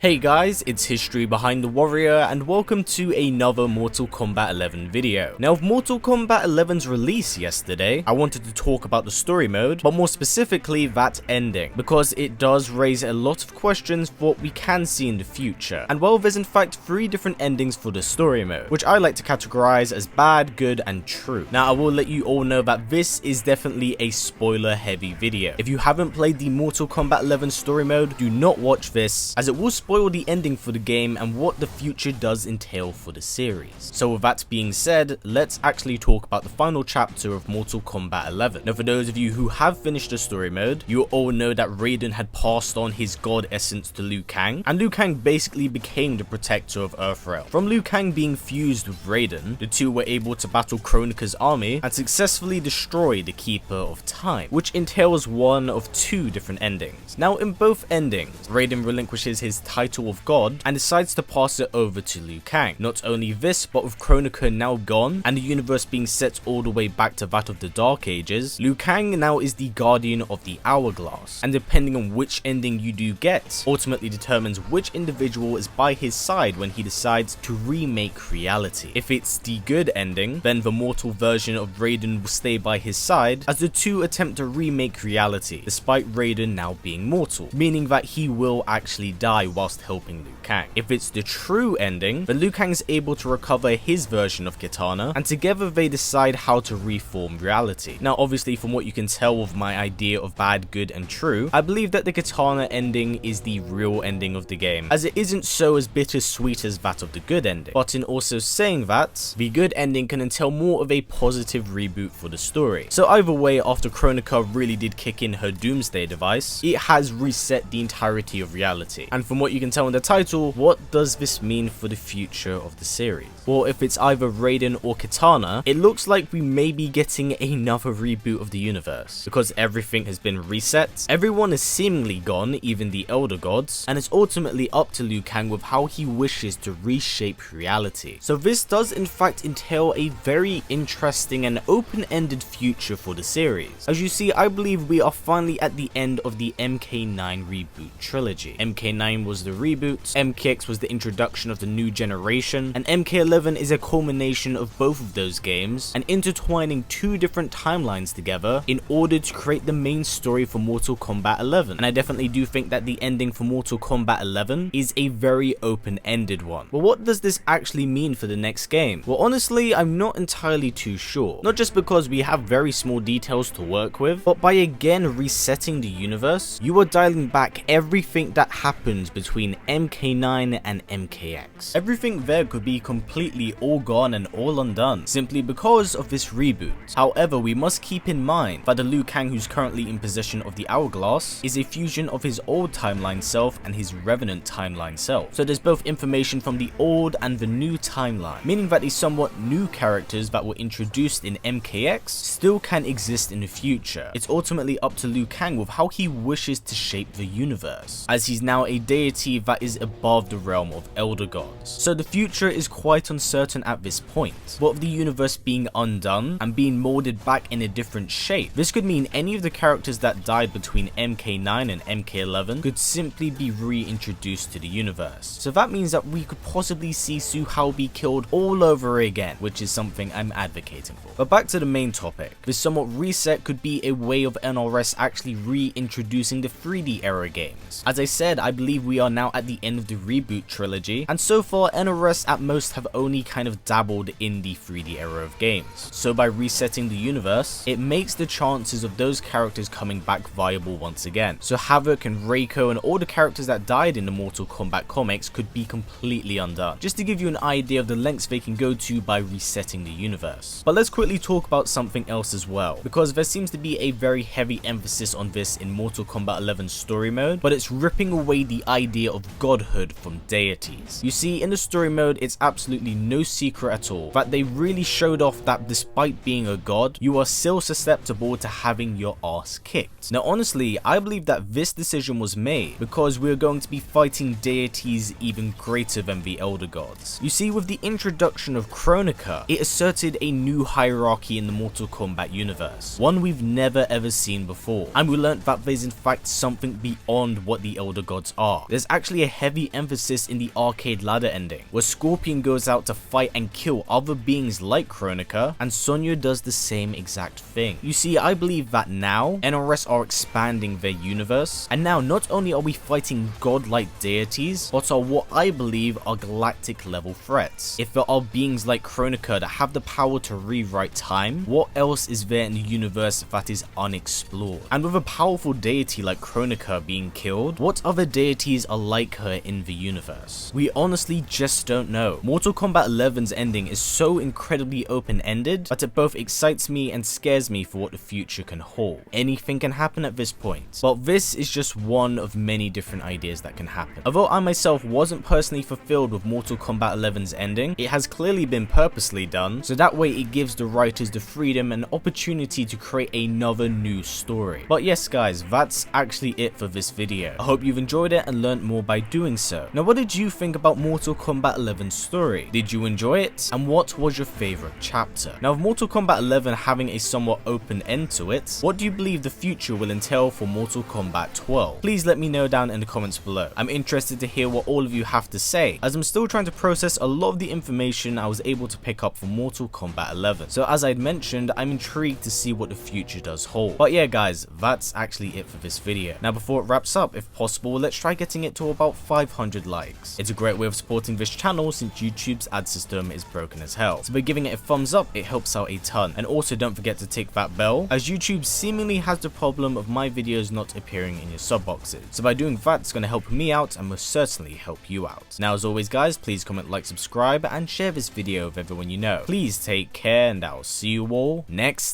Hey guys, it's History Behind the Warrior and welcome to another Mortal Kombat 11 video. Now, with Mortal Kombat 11's release yesterday, I wanted to talk about the story mode, but more specifically that ending, because it does raise a lot of questions for what we can see in the future. And well, there's in fact 3 different endings for the story mode, which I like to categorize as bad, good, and true. Now, I will let you all know that this is definitely a spoiler heavy video. If you haven't played the Mortal Kombat 11 story mode, do not watch this, as it will spoil the ending for the game and what the future does entail for the series. So with that being said, let's actually talk about the final chapter of Mortal Kombat 11. Now, for those of you who have finished the story mode, you all know that Raiden had passed on his god essence to Liu Kang, and Liu Kang basically became the protector of Earthrealm. From Liu Kang being fused with Raiden, the two were able to battle Kronika's army and successfully destroy the Keeper of Time, which entails one of 2 different endings. Now, in both endings, Raiden relinquishes his title of God and decides to pass it over to Liu Kang. Not only this, but with Kronika now gone and the universe being set all the way back to that of the Dark Ages, Liu Kang now is the guardian of the Hourglass, and depending on which ending you do get, ultimately determines which individual is by his side when he decides to remake reality. If it's the good ending, then the mortal version of Raiden will stay by his side as the two attempt to remake reality, despite Raiden now being mortal, meaning that he will actually die whilst helping Liu Kang. If it's the true ending, then Liu Kang is able to recover his version of Kitana, and together they decide how to reform reality. Now, obviously, from what you can tell of my idea of bad, good, and true, I believe that the Kitana ending is the real ending of the game, as it isn't so as bittersweet as that of the good ending. But in also saying that, the good ending can entail more of a positive reboot for the story. So either way, after Kronika really did kick in her doomsday device, it has reset the entirety of reality. And from what you can tell in the title, what does this mean for the future of the series? Well, if it's either Raiden or Kitana, it looks like we may be getting another reboot of the universe, because everything has been reset, everyone is seemingly gone, even the Elder Gods, and it's ultimately up to Liu Kang with how he wishes to reshape reality. So this does in fact entail a very interesting and open-ended future for the series. As you see, I believe we are finally at the end of the MK9 reboot trilogy. MK9 was the reboot, MKX was the introduction of the new generation, and MK11 is a culmination of both of those games and intertwining 2 different timelines together in order to create the main story for Mortal Kombat 11. And I definitely do think that the ending for Mortal Kombat 11 is a very open-ended one. But what does this actually mean for the next game? Well, honestly, I'm not entirely too sure. Not just because we have very small details to work with, but by again resetting the universe, you are dialing back everything that happens between MK9 and MKX. Everything there could be completely all gone and all undone, simply because of this reboot. However, we must keep in mind that the Liu Kang who's currently in possession of the Hourglass is a fusion of his old timeline self and his Revenant timeline self. So there's both information from the old and the new timeline, meaning that these somewhat new characters that were introduced in MKX still can exist in the future. It's ultimately up to Liu Kang with how he wishes to shape the universe, as he's now a deity that is above the realm of Elder Gods. So the future is quite uncertain at this point. What of the universe being undone and being molded back in a different shape? This could mean any of the characters that died between MK9 and MK11 could simply be reintroduced to the universe. So that means that we could possibly see Su Hao be killed all over again, which is something I'm advocating for. But back to the main topic. This somewhat reset could be a way of NRS actually reintroducing the 3D era games. As I said, I believe we are now at the end of the reboot trilogy, and so far NRS at most have only kind of dabbled in the 3D era of games. So by resetting the universe, it makes the chances of those characters coming back viable once again. So Havoc and Reiko and all the characters that died in the Mortal Kombat comics could be completely undone, just to give you an idea of the lengths they can go to by resetting the universe. But let's quickly talk about something else as well, because there seems to be a very heavy emphasis on this in Mortal Kombat 11 story mode, but it's ripping away the idea of godhood from deities. You see, in the story mode, it's absolutely no secret at all that they really showed off that despite being a god, you are still susceptible to having your ass kicked. Now honestly, I believe that this decision was made because we're going to be fighting deities even greater than the Elder Gods. You see, with the introduction of Kronika, it asserted a new hierarchy in the Mortal Kombat universe, one we've never ever seen before, and we learnt that there's in fact something beyond what the Elder Gods are. There's actually a heavy emphasis in the arcade ladder ending, where Scorpion goes out to fight and kill other beings like Kronika, and Sonya does the same exact thing. You see, I believe that now, NRS are expanding their universe, and now not only are we fighting godlike deities, but are what I believe are galactic level threats. If there are beings like Kronika that have the power to rewrite time, what else is there in the universe that is unexplored? And with a powerful deity like Kronika being killed, what other deities are like her in the universe? We honestly just don't know. Mortal Kombat 11's ending is so incredibly open-ended that it both excites me and scares me for what the future can hold. Anything can happen at this point, but this is just one of many different ideas that can happen. Although I myself wasn't personally fulfilled with Mortal Kombat 11's ending, it has clearly been purposely done, so that way it gives the writers the freedom and opportunity to create another new story. But yes guys, that's actually it for this video. I hope you've enjoyed it and learned more by doing so. Now what did you think about Mortal Kombat 11's story? Did you enjoy it? And what was your favorite chapter? Now with Mortal Kombat 11 having a somewhat open end to it, what do you believe the future will entail for Mortal Kombat 12? Please let me know down in the comments below. I'm interested to hear what all of you have to say, as I'm still trying to process a lot of the information I was able to pick up from Mortal Kombat 11. So as I'd mentioned, I'm intrigued to see what the future does hold. But yeah guys, that's actually it for this video. Now before it wraps up, if possible, let's try getting it to about 500 likes. It's a great way of supporting this channel since YouTube's ad system is broken as hell. So by giving it a thumbs up, it helps out a ton. And also don't forget to tick that bell, as YouTube seemingly has the problem of my videos not appearing in your sub boxes. So by doing that, it's going to help me out and most certainly help you out. Now as always guys, please comment, like, subscribe and share this video with everyone you know. Please take care and I'll see you all next